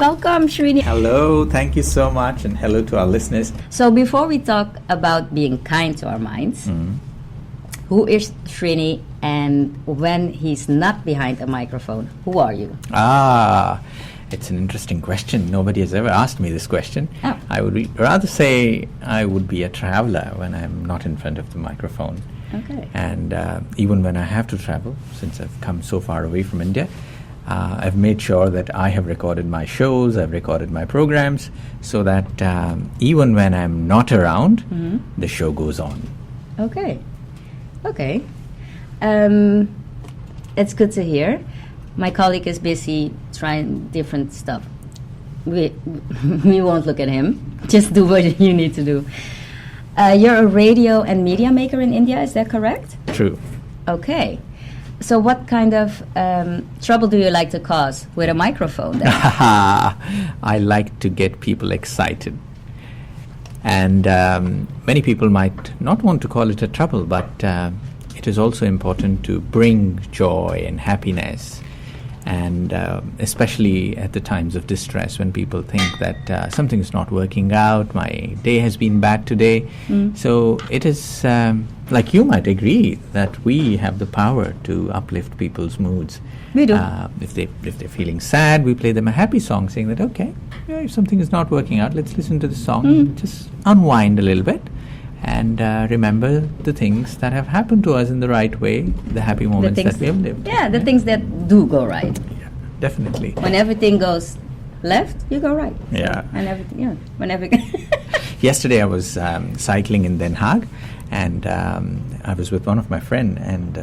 Welcome, Shrinidhi. Hello, thank you so much, and hello to our listeners. So before we talk about being kind to our minds, who is Shrini, and when he's not behind a microphone, who are you? It's an interesting question. Nobody has ever asked me this question. Oh. I would rather say I would be a traveler when I'm not in front of the microphone. Okay. And even when I have to travel, since I've come so far away from India, I've made sure that I have recorded my shows, I've recorded my programs, so that even when I'm not around, the show goes on. Okay. It's good to hear. My colleague is busy trying different stuff. We won't look at him. Just do what you need to do. You're a radio and media maker in India, is that correct? True. Okay. So what kind of trouble do you like to cause with a microphone then? I like to get people excited. And many people might not want to call it a trouble, but it is also important to bring joy and happiness. And especially at the times of distress, when people think that something is not working out, my day has been bad today. So it is, like you might agree, that we have the power to uplift people's moods. We do. If they're feeling sad, we play them a happy song, saying that, okay, if something is not working out, let's listen to the song, just unwind a little bit. And remember the things that have happened to us in the right way, the happy moments that we have lived. Yeah, the things that do go right. Yeah, definitely. When everything goes left, you go right. Yeah. And everything, when everything. Yesterday I was cycling in Den Haag, and I was with one of my friends, and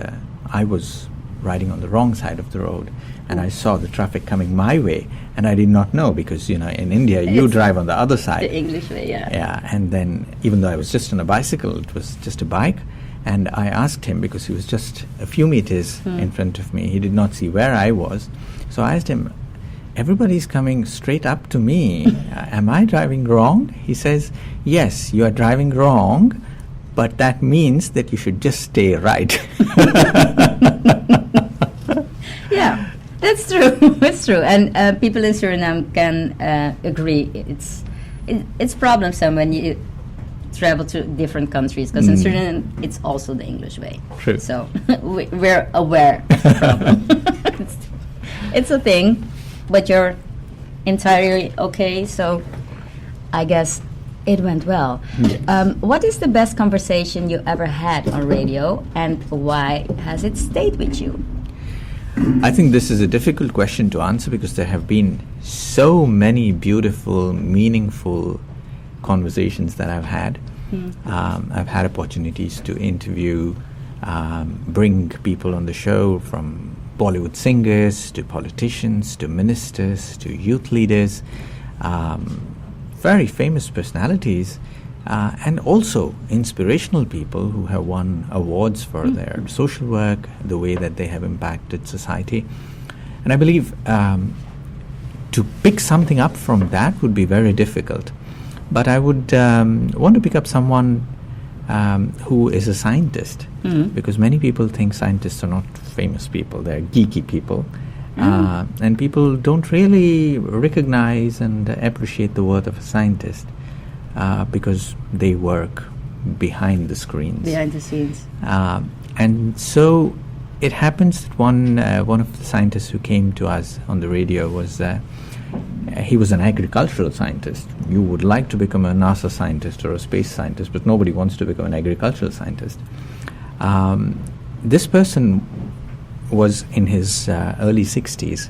I was riding on the wrong side of the road, and I saw the traffic coming my way, and I did not know, because in India you drive on the other side. The English way, yeah. Yeah, and then even though I was just on a bicycle, it was just a bike, and I asked him, because he was just a few meters in front of me, he did not see where I was, so I asked him, everybody's coming straight up to me, am I driving wrong? He says, yes, you are driving wrong, but that means that you should just stay right. Yeah, that's true. It's true, and people in Suriname can agree. It's problemsome when you travel to different countries, because in Suriname it's also the English way. True. So we're aware of the problem. it's a thing, but you're entirely okay. So I guess it went well. Yes. What is the best conversation you ever had on radio, and why has it stayed with you? I think this is a difficult question to answer, because there have been so many beautiful, meaningful conversations that I've had. I've had opportunities to interview, bring people on the show, from Bollywood singers to politicians to ministers to youth leaders, very famous personalities, and also inspirational people who have won awards for their social work, the way that they have impacted society. And I believe to pick something up from that would be very difficult. But I would want to pick up someone who is a scientist, because many people think scientists are not famous people, they're geeky people. And people don't really recognize and appreciate the worth of a scientist. Because they work behind the screens. Behind the scenes. And so it happens that one of the scientists who came to us on the radio was, he was an agricultural scientist. You would like to become a NASA scientist or a space scientist, but nobody wants to become an agricultural scientist. This person was in his early 60s.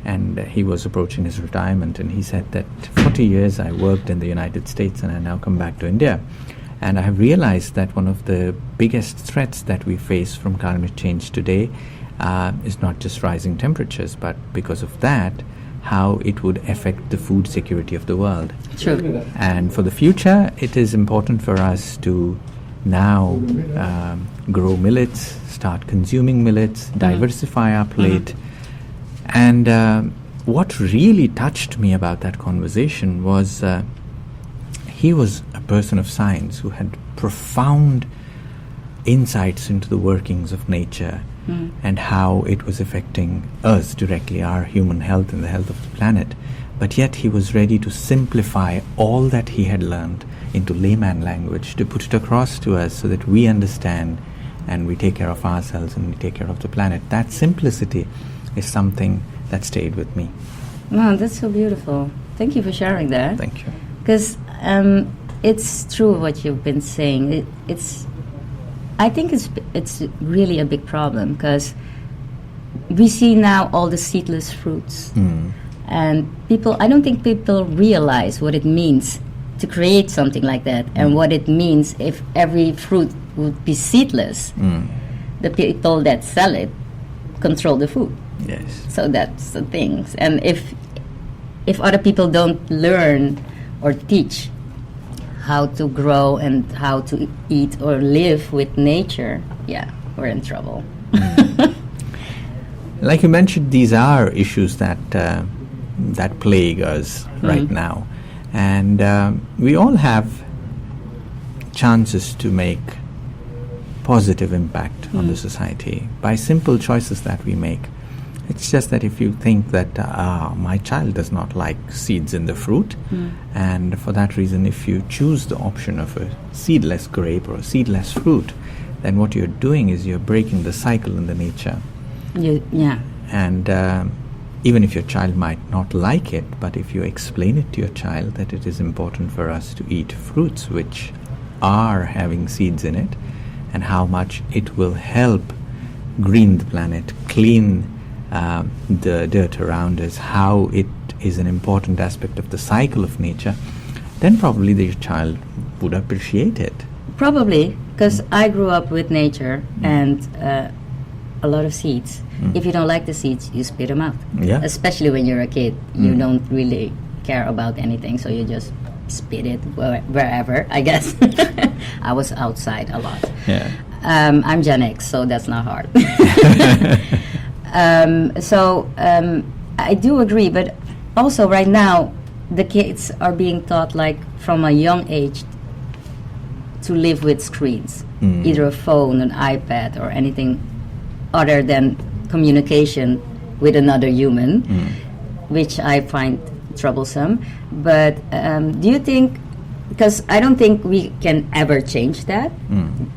And he was approaching his retirement, and he said that 40 years I worked in the United States, and I now come back to India. And I have realized that one of the biggest threats that we face from climate change today is not just rising temperatures, but because of that, how it would affect the food security of the world. True. And for the future, it is important for us to now grow millets, start consuming millets, diversify our plate. And what really touched me about that conversation was he was a person of science who had profound insights into the workings of nature and how it was affecting us directly, our human health and the health of the planet. but yet he was ready to simplify all that he had learned into layman language to put it across to us so that we understand and we take care of ourselves and we take care of the planet. That simplicity is something that stayed with me. Wow, that's so beautiful. Thank you for sharing that. Thank you. Because it's true what you've been saying. I think it's really a big problem, because we see now all the seedless fruits. And I don't think people realize what it means to create something like that, and what it means if every fruit would be seedless. The people that sell it control the food. Yes. So that's the thing. And if other people don't learn or teach how to grow and how to eat or live with nature, yeah, we're in trouble. Like you mentioned, these are issues that plague us right now. And we all have chances to make positive impact on the society by simple choices that we make. It's just that if you think that my child does not like seeds in the fruit, and for that reason if you choose the option of a seedless grape or a seedless fruit, then what you're doing is you're breaking the cycle in the nature. Yeah. And even if your child might not like it, but if you explain it to your child that it is important for us to eat fruits which are having seeds in it, and how much it will help green the planet, clean the dirt around us, how it is an important aspect of the cycle of nature, then probably the child would appreciate it. Probably, because I grew up with nature and a lot of seeds. If you don't like the seeds, you spit them out. Yeah. Especially when you're a kid, you don't really care about anything, so you just spit it wherever, I guess. I was outside a lot. Yeah. I'm Gen X, so that's not hard. I do agree, but also right now, the kids are being taught, like, from a young age to live with screens, either a phone, an iPad, or anything other than communication with another human, which I find troublesome. But do you think, because I don't think we can ever change that,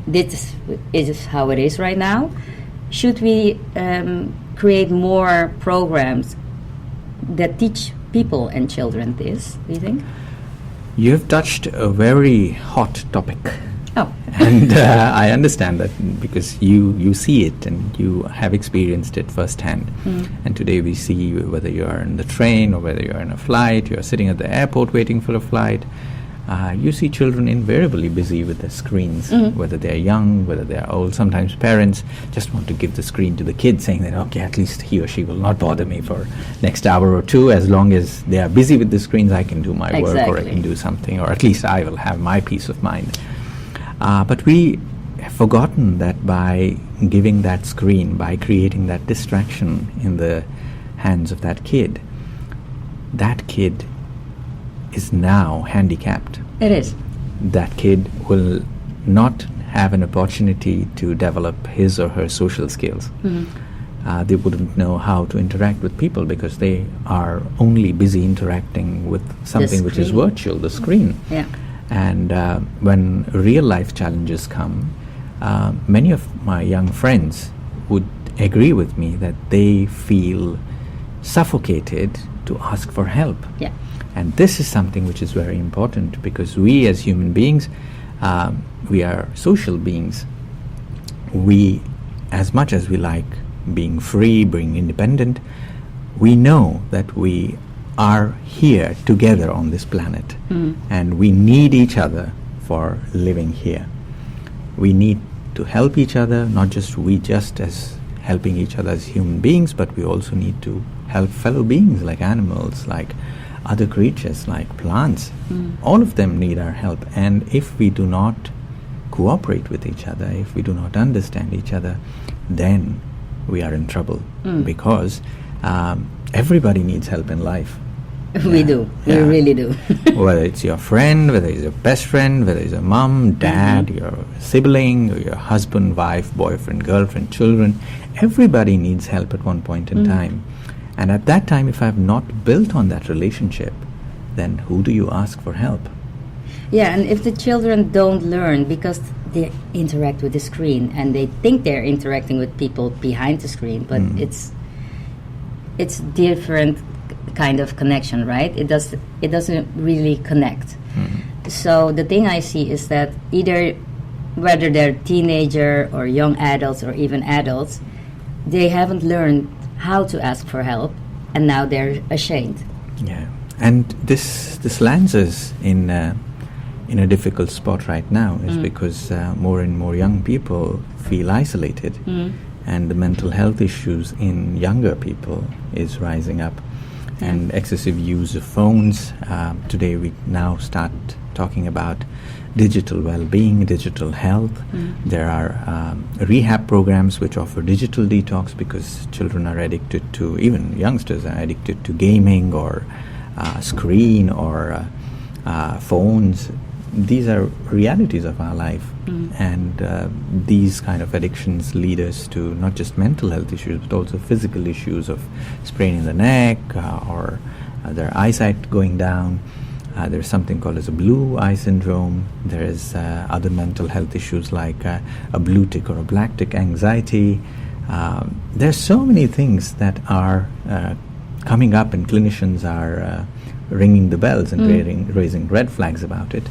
this is how it is right now, should we create more programs that teach people and children this, do you think? You have touched a very hot topic. Oh. And I understand that because you see it and you have experienced it firsthand. And today we see, whether you are in the train or whether you are in a flight, you are sitting at the airport waiting for a flight, you see children invariably busy with the screens, whether they are young, whether they are old. Sometimes parents just want to give the screen to the kid, saying that, okay, at least he or she will not bother me for next hour or two. As long as they are busy with the screens, I can do my work, or I can do something, or at least I will have my peace of mind. But we have forgotten that by giving that screen, by creating that distraction in the hands of that kid is now handicapped. It is. That kid will not have an opportunity to develop his or her social skills. They wouldn't know how to interact with people because they are only busy interacting with something which is virtual, the screen. Yeah. And when real life challenges come, many of my young friends would agree with me that they feel suffocated to ask for help. Yeah. And this is something which is very important, because we as human beings, we are social beings. We, as much as we like being free, being independent, we know that we are here together on this planet, and we need each other for living here. We need to help each other, not just as helping each other as human beings, but we also need to help fellow beings like animals, like other creatures, like plants. All of them need our help, and if we do not cooperate with each other, if we do not understand each other, then we are in trouble, because everybody needs help in life. We do. We really do. Whether it's your friend, whether it's your best friend, whether it's your mom, dad, your sibling, or your husband, wife, boyfriend, girlfriend, children, everybody needs help at one point in time. And at that time, if I've not built on that relationship, then who do you ask for help? Yeah, and if the children don't learn because they interact with the screen and they think they're interacting with people behind the screen, but it's different kind of connection, right? It doesn't really connect. So the thing I see is that either whether they're teenager or young adults or even adults, they haven't learned how to ask for help, and now they're ashamed. Yeah, and this lands us in a difficult spot right now, is because more and more young people feel isolated, and the mental health issues in younger people is rising up, and excessive use of phones. Today we now start talking about digital well-being, digital health. There are rehab programs which offer digital detox because children are addicted to, even youngsters are addicted to gaming or screen or phones. These are realities of our life, and these kind of addictions lead us to not just mental health issues but also physical issues of spraining the neck or their eyesight going down. There's something called as a blue eye syndrome. There is other mental health issues like a blue tick or a black tick anxiety. There's so many things that are coming up, and clinicians are ringing the bells and raising red flags about it.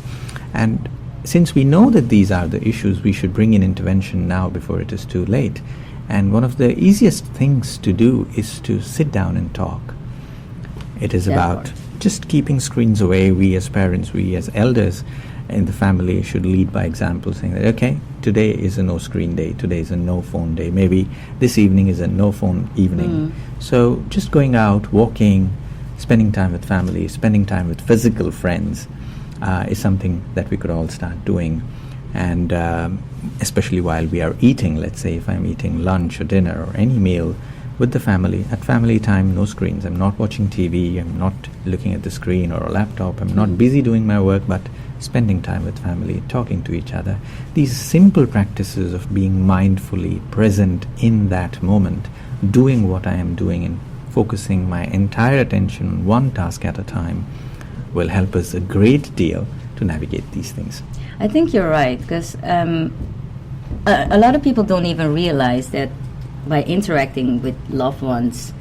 And since we know that these are the issues, we should bring in intervention now before it is too late. And one of the easiest things to do is to sit down and talk. It is about just keeping screens away. We as parents, we as elders in the family should lead by example, saying that, okay, today is a no screen day, today is a no phone day, maybe this evening is a no phone evening. So just going out, walking, spending time with family, spending time with physical friends is something that we could all start doing. And especially while we are eating, let's say if I'm eating lunch or dinner or any meal with the family, at family time, no screens. I'm not watching TV, I'm not looking at the screen or a laptop, I'm not busy doing my work, but spending time with family, talking to each other. These simple practices of being mindfully present in that moment, doing what I am doing and focusing my entire attention on one task at a time will help us a great deal to navigate these things. I think you're right, because a lot of people don't even realize that by interacting with loved ones,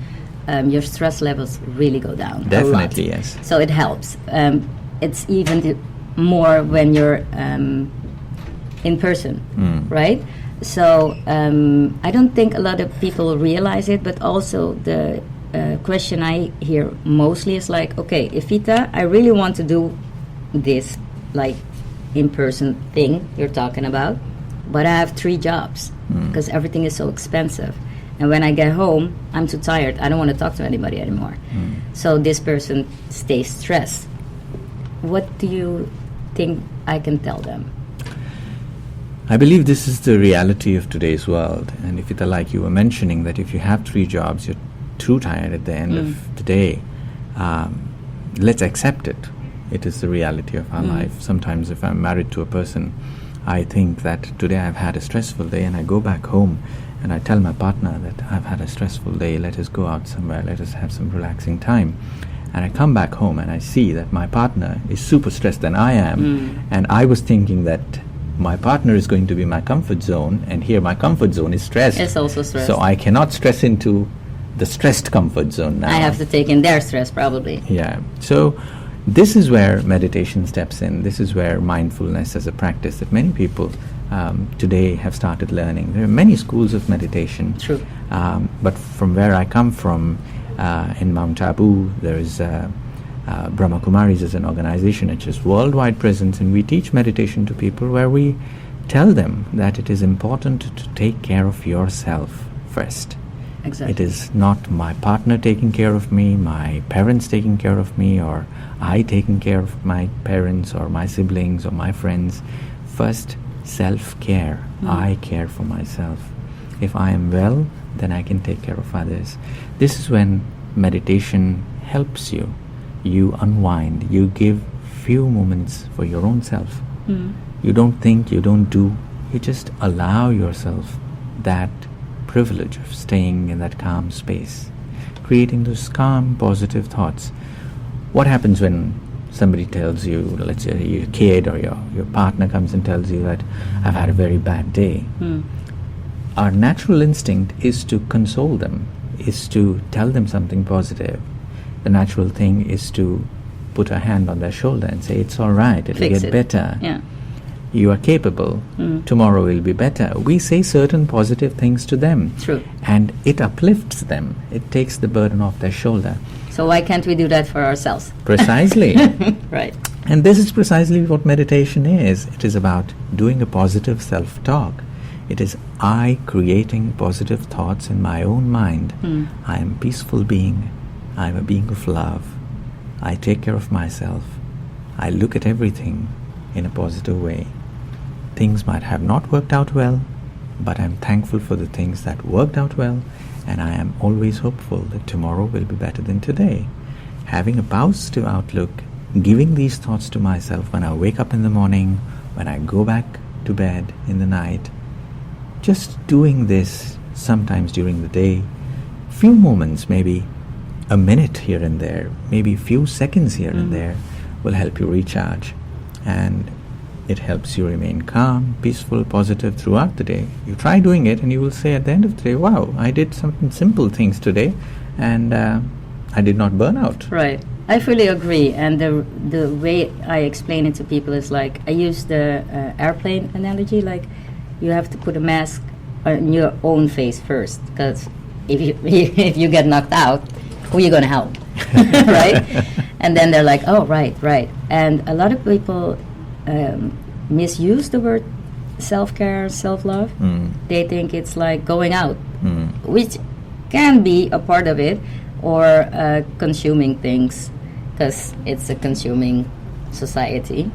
your stress levels really go down. Definitely, a lot. yes. So it helps. It's even more when you're in person, right? So I don't think a lot of people realize it, but also the question I hear mostly is like, okay, Evita, I really want to do this like in-person thing you're talking about, but I have 3 jobs because everything is so expensive. And when I get home, I'm too tired. I don't want to talk to anybody anymore. So this person stays stressed. What do you think I can tell them? I believe this is the reality of today's world. And if it's like you were mentioning, that if you have 3 jobs, you're too tired at the end of the day, let's accept it. It is the reality of our life. Sometimes if I'm married to a person, I think that today I've had a stressful day, and I go back home and I tell my partner that I've had a stressful day, let us go out somewhere, let us have some relaxing time. And I come back home and I see that my partner is super stressed than I am, and I was thinking that my partner is going to be my comfort zone, and here my comfort zone is stressed. It's also stressed. So I cannot stress into the stressed comfort zone now. I have to take in their stress probably. Yeah. So this is where meditation steps in. This is where mindfulness as a practice that many people today have started learning. There are many schools of meditation. True. But from where I come from, in Mount Abu, there is Brahma Kumaris as an organization which has worldwide presence, and we teach meditation to people where we tell them that it is important to take care of yourself first. Exactly. It is not my partner taking care of me, my parents taking care of me, or I taking care of my parents or my siblings or my friends. First, self-care. I care for myself. If I am well, then I can take care of others. This is when meditation helps you. You unwind. You give few moments for your own self. You don't think, you don't do. You just allow yourself that privilege of staying in that calm space. creating those calm, positive thoughts. What happens when somebody tells you, let's say your kid or your partner comes and tells you that I've had a very bad day? Our natural instinct is to console them, is to tell them something positive. The natural thing is to put a hand on their shoulder and say, it's all right, it'll Fix get it. better. Yeah. You are capable. Tomorrow will be better. We say certain positive things to them. True. And it uplifts them. It takes the burden off their shoulder. So why can't we do that for ourselves? Precisely. Right. And this is precisely what meditation is. It is about doing a positive self-talk. It is I creating positive thoughts in my own mind. I am a peaceful being. I am a being of love. I take care of myself. I look at everything in a positive way. Things might have not worked out well, but I'm thankful for the things that worked out well, and I am always hopeful that tomorrow will be better than today. Having a positive outlook, giving these thoughts to myself when I wake up in the morning, when I go back to bed in the night, just doing this sometimes during the day, few moments, maybe a minute here and there, maybe few seconds here and there, will help you recharge. And it helps you remain calm, peaceful, positive throughout the day. You try doing it and you will say at the end of the day, wow, I did some simple things today and I did not burn out. Right. I fully agree. And the way I explain it to people is like, I use the airplane analogy, like you have to put a mask on your own face first, because if you get knocked out, who are you going to help? Right? And then they're like, oh, right. And a lot of people misuse the word self-care, self-love. They think it's like going out, which can be a part of it, or consuming things, because it's a consuming society.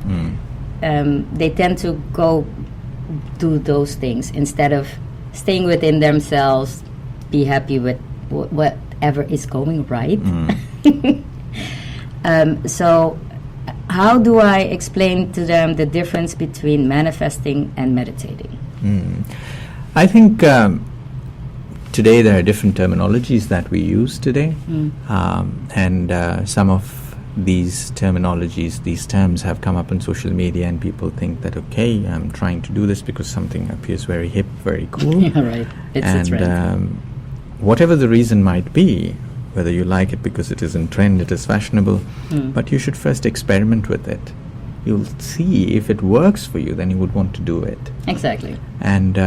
They tend to go do those things instead of staying within themselves, be happy with whatever is going right. So how do I explain to them the difference between manifesting and meditating? I think today there are different terminologies that we use today, and some of these terminologies, these terms have come up on social media, and people think that, okay, I'm trying to do this because something appears very hip, very cool. Yeah, right. It's a trend. And whatever the reason might be, whether you like it because it is in trend, it is fashionable, but you should first experiment with it. You'll see if it works for you, then you would want to do it. Exactly. And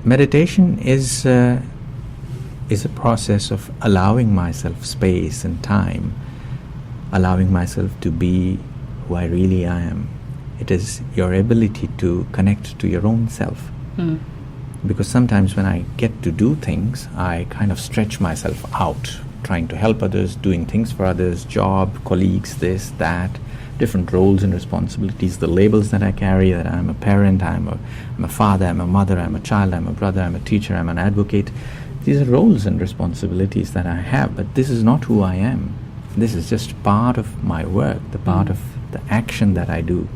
meditation is a process of allowing myself space and time, allowing myself to be who I really am. It is your ability to connect to your own self. Because sometimes when I get to do things, I kind of stretch myself out, trying to help others, doing things for others, job, colleagues, this, that, different roles and responsibilities, the labels that I carry, that I'm a parent, I'm a father, I'm a mother, I'm a child, I'm a brother, I'm a teacher, I'm an advocate. These are roles and responsibilities that I have, but this is not who I am. This is just part of my work, the part of the action that I do.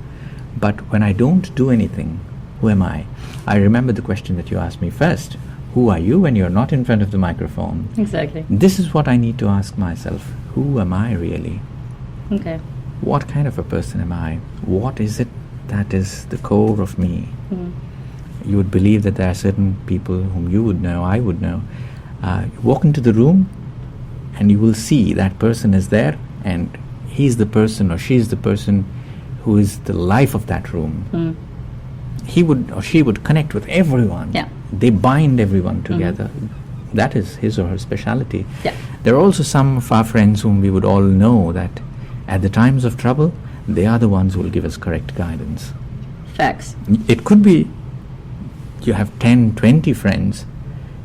But when I don't do anything, who am I? I remember the question that you asked me first. Who are you when you're not in front of the microphone? Exactly. This is what I need to ask myself. Who am I really? Okay. What kind of a person am I? What is it that is the core of me? You would believe that there are certain people whom you would know, I would know. You walk into the room and you will see that person is there, and he's the person or she's the person who is the life of that room. He would or she would connect with everyone. Yeah. They bind everyone together. That is his or her speciality. Yeah. There are also some of our friends whom we would all know that at the times of trouble, they are the ones who will give us correct guidance. Facts. It could be you have 10, 20 friends.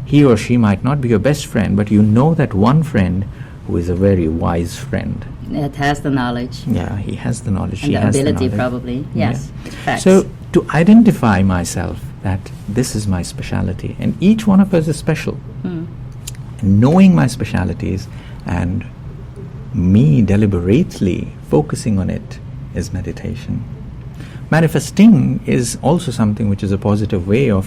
He or she might not be your best friend, but you know that one friend who is a very wise friend. It has the knowledge. Yeah, he has the knowledge. And she the has ability, the knowledge. probably. Yes. Yeah. Facts. So to identify myself that this is my speciality, and each one of us is special. Knowing my specialities and me deliberately focusing on it is meditation. Manifesting is also something which is a positive way of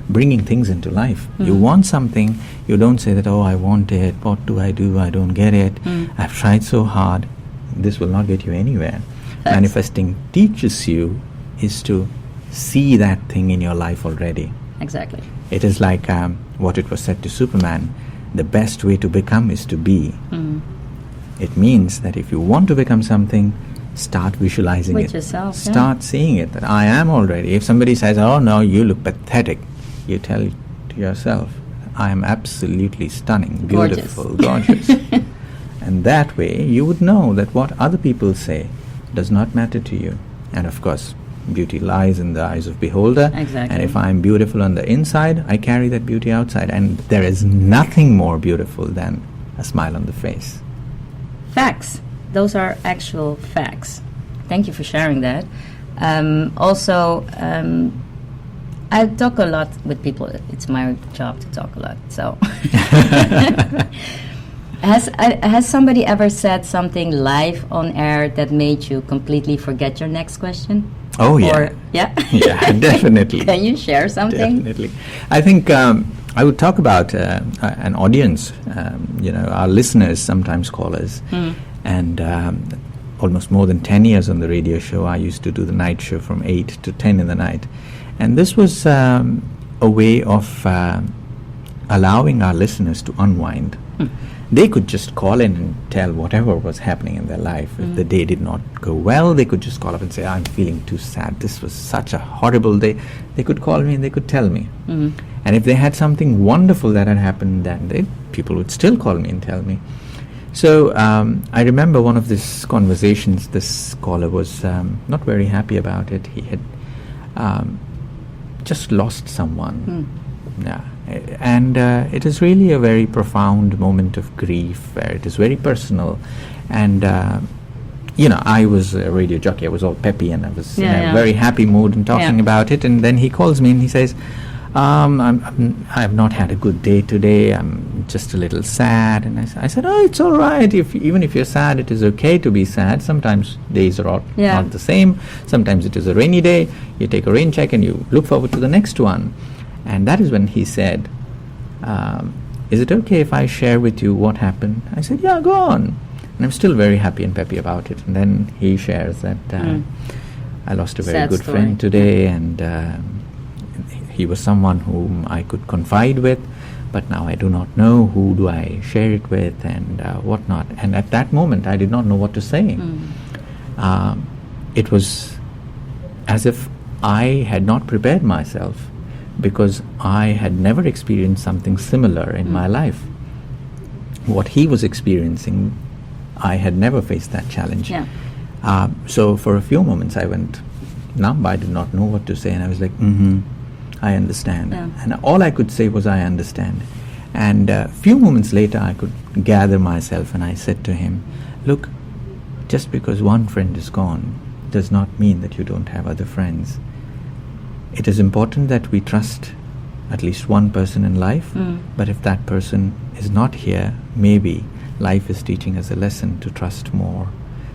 bringing things into life. You want something, you don't say that, oh, I want it, what do? I don't get it. I've tried so hard. This will not get you anywhere. Manifesting teaches you is to see that thing in your life already. Exactly. It is like what it was said to Superman, the best way to become is to be. It means that if you want to become something, start visualizing With it. yourself, Start seeing it, that I am already. If somebody says, oh no, you look pathetic, you tell to yourself, I am absolutely stunning, beautiful, gorgeous. And that way you would know that what other people say does not matter to you. And of course, beauty lies in the eyes of beholder. Exactly. And if I'm beautiful on the inside, I carry that beauty outside. And there is nothing more beautiful than a smile on the face. Facts. Those are actual facts. Thank you for sharing that. Also, I talk a lot with people. It's my job to talk a lot. So, has somebody ever said something live on air that made you completely forget your next question? Oh, yeah. Or, yeah? Yeah, definitely. Can you share something? Definitely. I think I would talk about an audience. Our listeners sometimes call us. And almost more than 10 years on the radio show, I used to do the night show from 8 to 10 in the night. And this was a way of allowing our listeners to unwind. They could just call in and tell whatever was happening in their life. If the day did not go well, they could just call up and say, I'm feeling too sad. This was such a horrible day. They could call me and they could tell me. And if they had something wonderful that had happened that day, people would still call me and tell me. So I remember one of these conversations, this caller was not very happy about it. He had just lost someone. Yeah. And it is really a very profound moment of grief where it is very personal. And, I was a radio jockey. I was all peppy and I was in a very happy mood and talking about it. And then he calls me and he says, I've not had a good day today. I'm just a little sad. And I said, oh, it's all right. Even if you're sad, it is okay to be sad. Sometimes days are not the same. Sometimes it is a rainy day. You take a rain check and you look forward to the next one. And that is when he said, is it okay if I share with you what happened? I said, yeah, go on. And I'm still very happy and peppy about it. And then he shares that I lost a very Sad good story. friend today, and he was someone whom I could confide with, but now I do not know who do I share it with and whatnot. And at that moment, I did not know what to say. It was as if I had not prepared myself, because I had never experienced something similar in my life. What he was experiencing, I had never faced that challenge. So for a few moments I went numb. I did not know what to say, and I was like, I understand. And all I could say was, I understand. And a few moments later I could gather myself and I said to him, look, just because one friend is gone does not mean that you don't have other friends. It is important that we trust at least one person in life, but if that person is not here, maybe life is teaching us a lesson to trust more.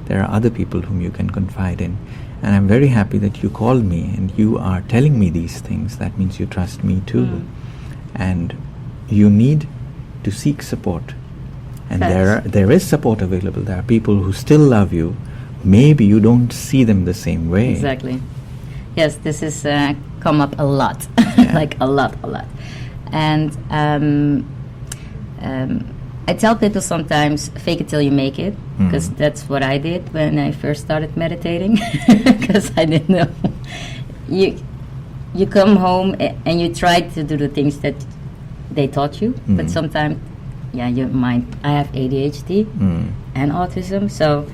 There are other people whom you can confide in. And I'm very happy that you called me and you are telling me these things. That means you trust me too. And you need to seek support. And there is support available. There are people who still love you. Maybe you don't see them the same way. Exactly. Yes, this is come up a lot, like a lot. And I tell people sometimes, fake it till you make it, because that's what I did when I first started meditating, because I didn't know. You come home and you try to do the things that they taught you, but sometimes, your mind. I have ADHD and autism, so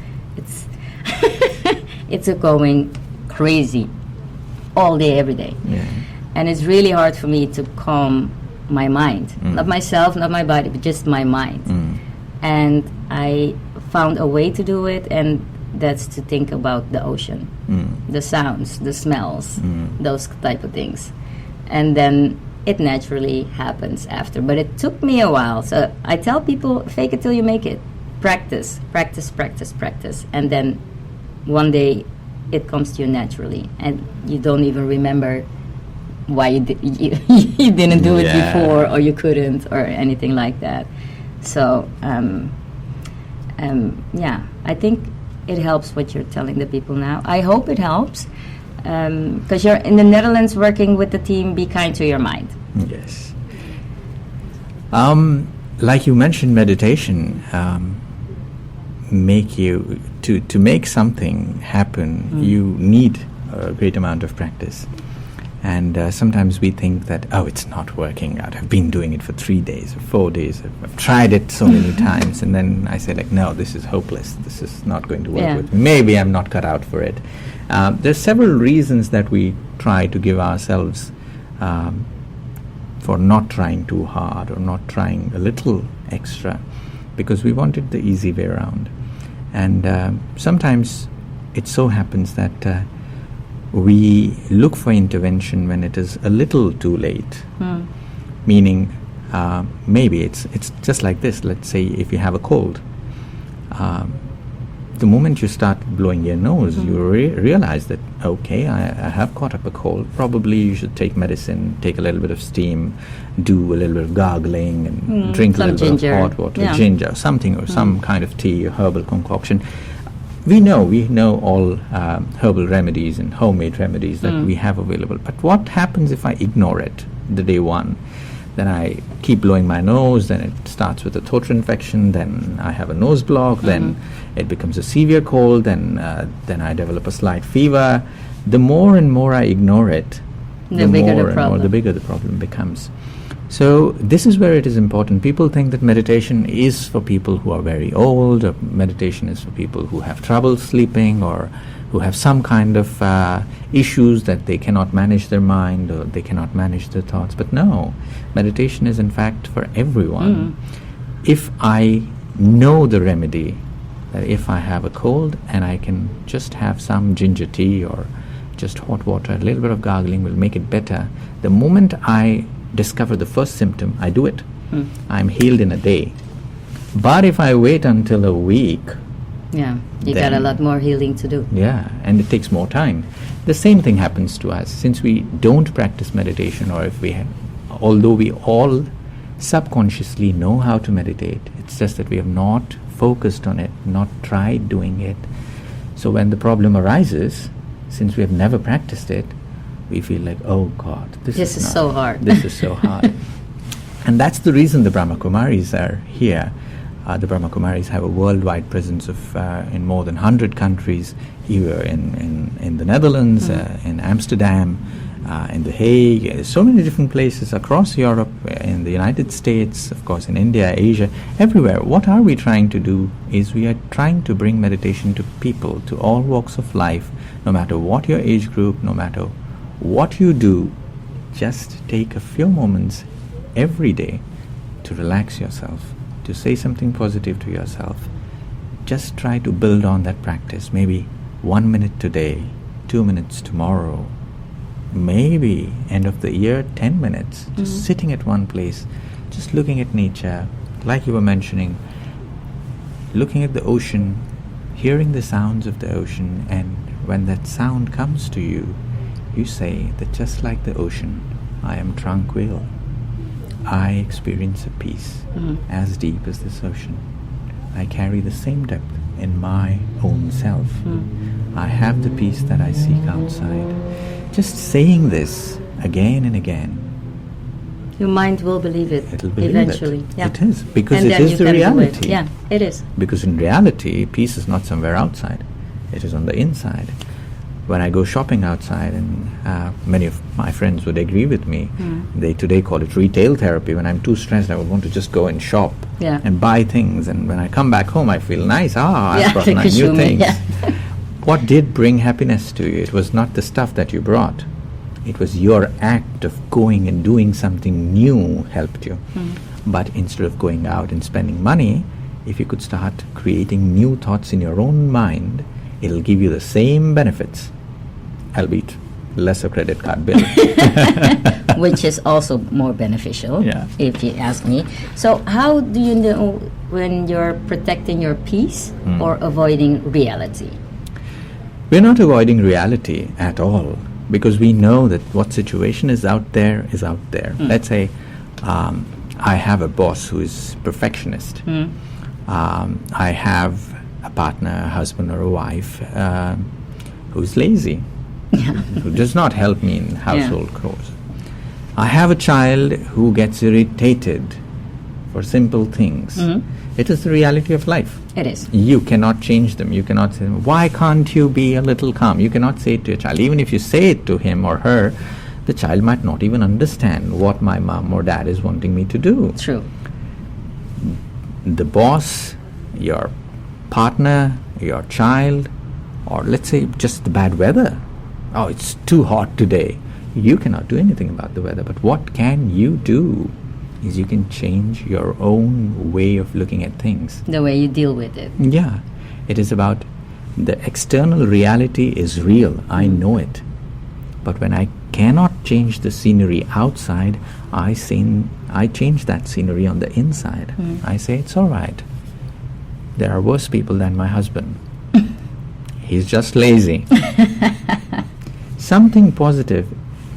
it's going crazy all day, every day. And it's really hard for me to calm my mind. Not myself, not my body, but just my mind. And I found a way to do it, and that's to think about the ocean, the sounds, the smells, those type of things. And then it naturally happens after. But it took me a while. So I tell people, fake it till you make it. Practice. And then one day it comes to you naturally, and you don't even remember why you didn't do it Yeah. before, or you couldn't, or anything like that. So yeah, I think it helps what you're telling the people now. I hope it helps, because you're in the Netherlands working with the team Be Kind to Your Mind. Yes. Like you mentioned, meditation make you to make something happen. You need a great amount of practice, and sometimes we think that, oh, it's not working out. I've been doing it for 3 days or 4 days. I've tried it so many times, and then I say, like, no, this is hopeless. This is not going to work with me. Maybe I'm not cut out for it. There's several reasons that we try to give ourselves for not trying too hard or not trying a little extra, because we want it the easy way around. And sometimes it so happens that we look for intervention when it is a little too late. Meaning, maybe it's just like this. Let's say if you have a cold, the moment you start blowing your nose, you realize that, okay, I have caught up a cold. Probably you should take medicine, take a little bit of steam, do a little bit of gargling, and drink a little bit of hot water, ginger, something, or some kind of tea or herbal concoction. We know all herbal remedies and homemade remedies that we have available. But what happens if I ignore it the day one? Then I keep blowing my nose, then it starts with a throat infection, then I have a nose block, then it becomes a severe cold, then I develop a slight fever. The more and more I ignore it, the bigger the problem becomes. So this is where it is important. People think that meditation is for people who are very old, or meditation is for people who have trouble sleeping, or who have some kind of issues that they cannot manage their mind, or they cannot manage their thoughts. But no, meditation is in fact for everyone. If I know the remedy, that if I have a cold and I can just have some ginger tea or just hot water, a little bit of gargling will make it better. The moment I discover the first symptom, I do it. I'm healed in a day. But if I wait until a week, you got a lot more healing to do. Yeah, and it takes more time. The same thing happens to us. Since we don't practice meditation, or if we have, although we all subconsciously know how to meditate, it's just that we have not focused on it, not tried doing it. So when the problem arises, since we have never practiced it, we feel like, oh God, this is so hard. This is so hard. And that's the reason the Brahma Kumaris are here. The Brahma Kumaris have a worldwide presence of in more than 100 countries, here in the Netherlands, in Amsterdam, in The Hague, so many different places across Europe, in the United States, of course in India, Asia, everywhere. What are we trying to do is we are trying to bring meditation to people, to all walks of life, no matter what your age group, no matter what you do. Just take a few moments every day to relax yourself, to say something positive to yourself. Just try to build on that practice. Maybe 1 minute today, 2 minutes tomorrow, maybe end of the year 10 minutes, just sitting at one place, just looking at nature, like you were mentioning, looking at the ocean, hearing the sounds of the ocean, and when that sound comes to you, you say that just like the ocean, I am tranquil. I experience a peace as deep as this ocean. I carry the same depth in my own self. I have the peace that I seek outside. Just saying this again and again, your mind will believe it. It'll believe eventually. it. Yeah. It is, because And it then is you the can do it. reality. Yeah, it is. Because in reality, peace is not somewhere outside. It is on the inside. When I go shopping outside, and many of my friends would agree with me, they today call it retail therapy. When I'm too stressed, I would want to just go and shop and buy things. And when I come back home, I feel nice. I brought my new things. What did bring happiness to you? It was not the stuff that you brought. It was your act of going and doing something new helped you. But instead of going out and spending money, if you could start creating new thoughts in your own mind, it'll give you the same benefits, albeit lesser credit card bill. Which is also more beneficial, if you ask me. So how do you know when you're protecting your peace or avoiding reality? We're not avoiding reality at all. because we know that what situation is out there is out there. Let's say I have a boss who is perfectionist. I have a partner, a husband or a wife who's lazy, who does not help me in household chores. I have a child who gets irritated for simple things. It is the reality of life. It is. You cannot change them. You cannot say, why can't you be a little calm? You cannot say it to a child. Even if you say it to him or her, the child might not even understand what my mom or dad is wanting me to do. True. The boss, your partner, your child, or let's say just the bad weather. Oh, it's too hot today. You cannot do anything about the weather, but what can you do is you can change your own way of looking at things. The way you deal with it. Yeah, it is about the external reality is real. I know it. But when I cannot change the scenery outside, I change that scenery on the inside. I say, it's all right. There are worse people than my husband. He's just lazy. Something positive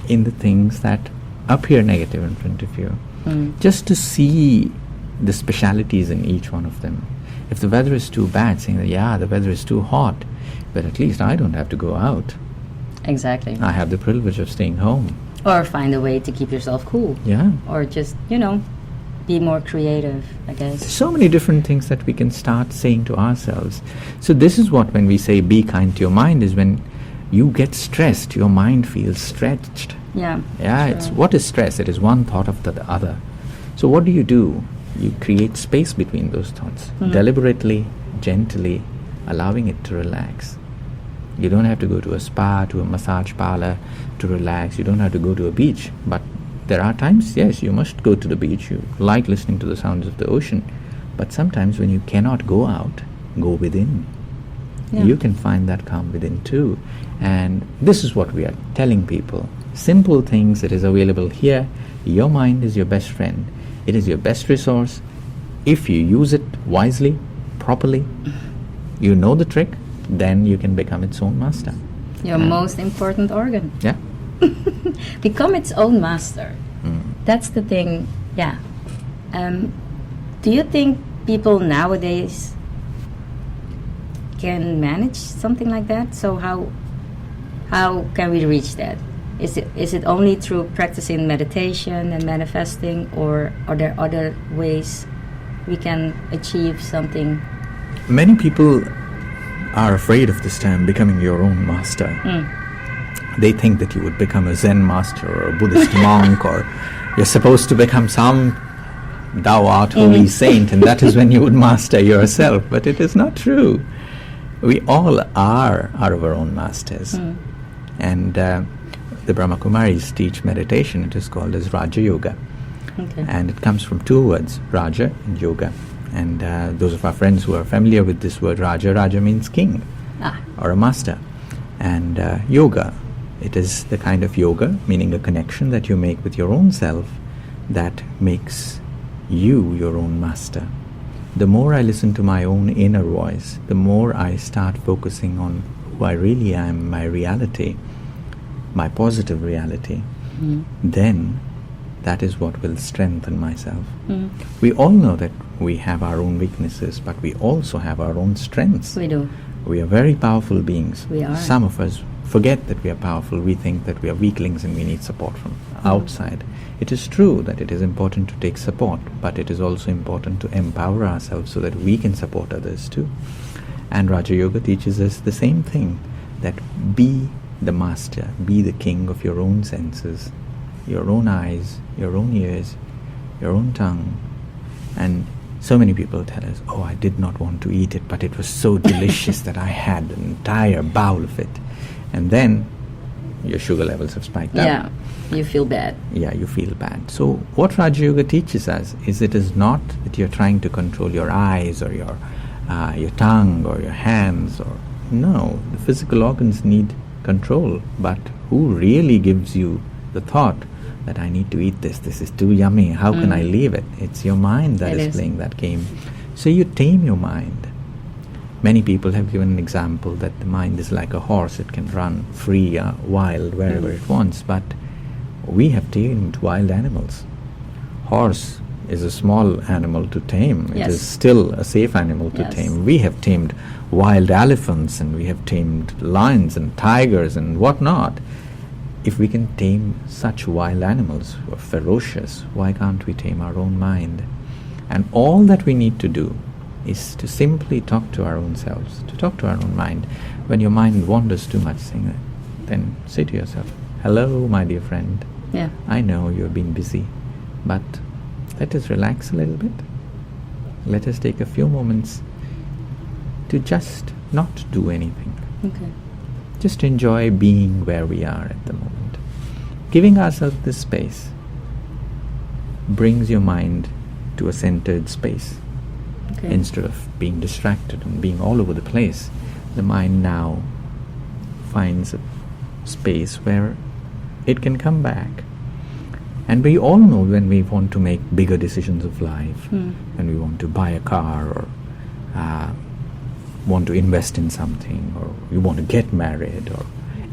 in the things that appear negative in front of you. Just to see the specialities in each one of them. If the weather is too bad, saying that, yeah, the weather is too hot, but at least I don't have to go out. Exactly. I have the privilege of staying home. Or find a way to keep yourself cool. Yeah. Or just, be more creative, I guess. So many different things that we can start saying to ourselves. So this is what, when we say be kind to your mind, is when you get stressed, your mind feels stretched. Yeah. Yeah, sure. it's what is stress? It is one thought after the other. So what do? You create space between those thoughts, deliberately, gently, allowing it to relax. You don't have to go to a spa, to a massage parlor to relax. You don't have to go to a beach. But there are times, yes, you must go to the beach. You like listening to the sounds of the ocean. But sometimes when you cannot go out, go within. Yeah. You can find that calm within too. And this is what we are telling people. Simple things that is available here. Your mind is your best friend. It is your best resource. If you use it wisely, properly, you know the trick, then you can become its own master. Your most important organ. Yeah. Become its own master. That's the thing. Yeah. Do you think people nowadays can manage something like that? So how can we reach that? Is it only through practicing meditation and manifesting, or are there other ways we can achieve something? Many people are afraid of this term, becoming your own master. They think that you would become a Zen master or a Buddhist monk, or you're supposed to become some thou art holy saint, and that is when you would master yourself. But it is not true. We all are our own masters. And the Brahma Kumaris teach meditation. It is called as Raja Yoga. Okay. And it comes from two words, Raja and Yoga. And those of our friends who are familiar with this word Raja, Raja means king or a master. And yoga, it is the kind of yoga, meaning a connection that you make with your own self that makes you your own master. The more I listen to my own inner voice, the more I start focusing on who I really am, my reality, my positive reality, then that is what will strengthen myself. We all know that we have our own weaknesses, but we also have our own strengths. We do. We are very powerful beings. We are. Some of us forget that we are powerful. We think that we are weaklings and we need support from outside. It is true that it is important to take support, but it is also important to empower ourselves so that we can support others too. And Raja Yoga teaches us the same thing, that be the master, be the king of your own senses, your own eyes, your own ears, your own tongue. And so many people tell us, oh, I did not want to eat it, but it was so delicious that I had an entire bowl of it. And then your sugar levels have spiked up. Yeah, you feel bad. Yeah, you feel bad. So what Raja Yoga teaches us is it is not that you're trying to control your eyes or your tongue or your hands. No, the physical organs need control, but who really gives you the thought that I need to eat this is too yummy, how can I leave it? It's your mind that is playing that game. So you tame your mind. Many people have given an example that the mind is like a horse. It can run free, wild, wherever it wants. But we have tamed wild animals. Horse is a small animal to tame. Yes. It is still a safe animal to Yes. tame. We have tamed wild elephants, and we have tamed lions and tigers and whatnot. If we can tame such wild animals who are ferocious, why can't we tame our own mind? And all that we need to do is to simply talk to our own selves, to talk to our own mind. When your mind wanders too much, then say to yourself, hello, my dear friend. Yeah. I know you've been busy, but let us relax a little bit. Let us take a few moments to just not do anything. Okay. Just enjoy being where we are at the moment. Giving ourselves this space brings your mind to a centered space. Okay. Instead of being distracted and being all over the place, the mind now finds a space where it can come back. And we all know when we want to make bigger decisions of life, when we want to buy a car or want to invest in something, or you want to get married, or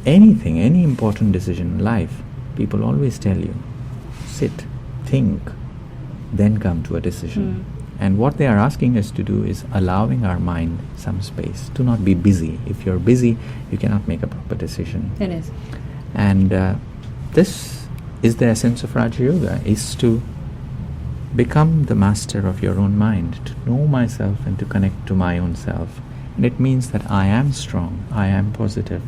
anything, any important decision in life, people always tell you, sit, think, then come to a decision. And what they are asking us to do is allowing our mind some space, to not be busy. If you're busy, you cannot make a proper decision. It is. And this is the essence of Raja Yoga, is to become the master of your own mind, to know myself and to connect to my own self. And it means that I am strong, I am positive,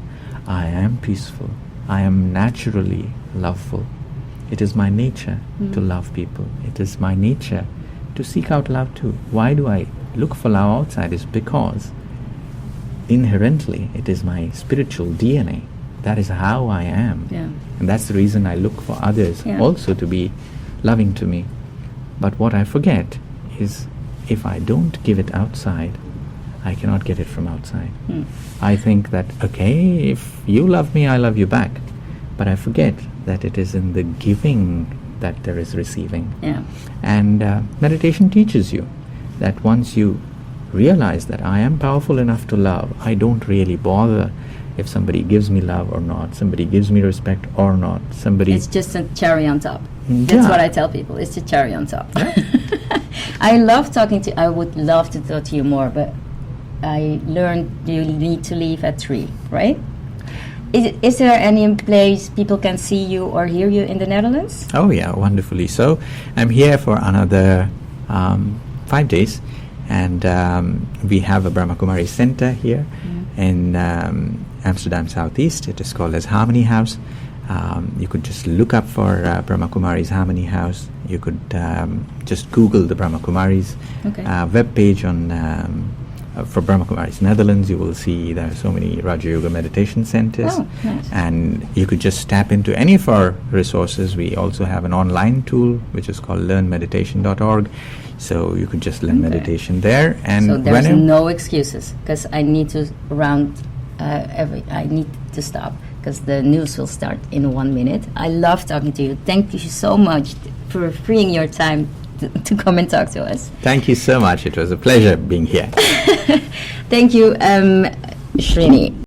I am peaceful, I am naturally loveful. It is my nature to love people. It is my nature to seek out love too. Why do I look for love outside? Is because inherently it is my spiritual DNA. That is how I am. Yeah. And that's the reason I look for others also to be loving to me. But what I forget is, if I don't give it outside, I cannot get it from outside. I think that, okay, if you love me, I love you back. But I forget that it is in the giving that there is receiving. Yeah. And meditation teaches you that once you realize that I am powerful enough to love, I don't really bother if somebody gives me love or not, somebody gives me respect or not, somebody... It's just a cherry on top. That's what I tell people. It's a cherry on top. I love talking to... I would love to talk to you more, but I learned you need to leave at 3, right? Is there any place people can see you or hear you in the Netherlands? Oh yeah, wonderfully so. I'm here for another 5 days, and we have a Brahma Kumaris Center here in Amsterdam Southeast. It is called as Harmony House. You could just look up for Brahma Kumaris Harmony House. You could just Google the Brahma Kumaris web page on for Brahma Kumaris Netherlands. You will see there are so many Raja Yoga meditation centers. Oh, nice. And you could just tap into any of our resources. We also have an online tool which is called learnmeditation.org. So you could just learn meditation there. And so there's no excuses, because I need to I need to stop, because the news will start in 1 minute. I love talking to you. Thank you so much for freeing your time to come and talk to us. Thank you so much. It was a pleasure being here. Thank you, Shrinidhi.